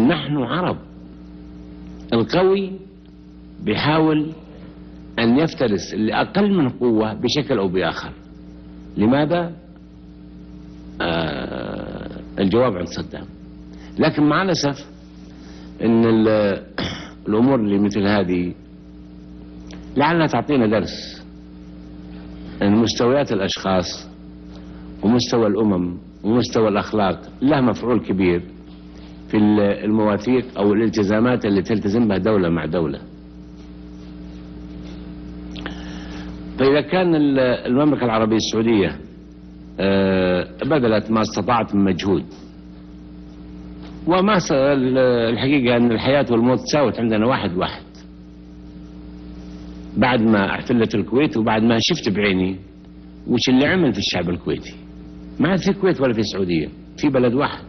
نحن عرب. القوي بيحاول أن يفترس اللي أقل من قوة بشكل أو بآخر. لماذا؟ الجواب عند صدام. لكن مع الأسف أن الأمور اللي مثل هذه لعلها تعطينا درس أن مستويات الأشخاص ومستوى الأمم ومستوى الأخلاق له مفعول كبير في المواثيق أو الالتزامات اللي تلتزم بها دولة مع دولة. فإذا كان المملكة العربية السعودية بذلت ما استطاعت من مجهود، وما الحقيقة أن الحياة والموت تساوت عندنا واحد واحد. بعد ما احتلت الكويت وبعد ما شفت بعيني وش اللي عمل في الشعب الكويتي، ما عاد في كويت ولا في السعودية، في بلد واحد،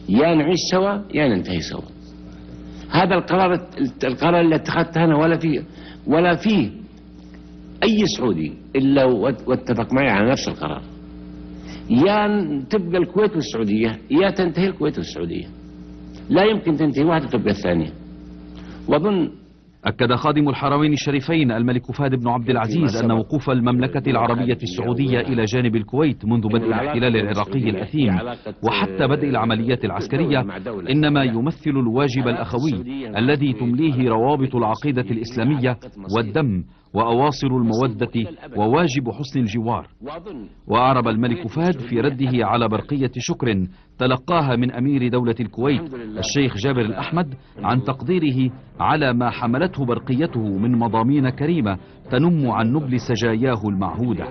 يا نعيش سوا يا ننتهي سوا. هذا القرار اللي اتخذته أنا ولا في أي سعودي إلا واتفق معي على نفس القرار. يا تبقى الكويت والسعودية يا تنتهي الكويت والسعودية، لا يمكن تنتهي واحدة تبقى الثانية. وأظن أكد خادم الحرمين الشريفين الملك فهد بن عبد العزيز أن وقوف المملكة العربية السعودية إلى جانب الكويت منذ بدء الاحتلال العراقي الأثيم وحتى بدء العمليات العسكرية إنما يمثل الواجب الأخوي الذي تمليه روابط العقيدة الإسلامية والدم وأواصر المودة وواجب حسن الجوار. وأعرب الملك فهد في رده على برقية شكر تلقاها من أمير دولة الكويت الشيخ جابر الأحمد عن تقديره على ما حملته برقيته من مضامين كريمة تنم عن نبل سجاياه المعهودة.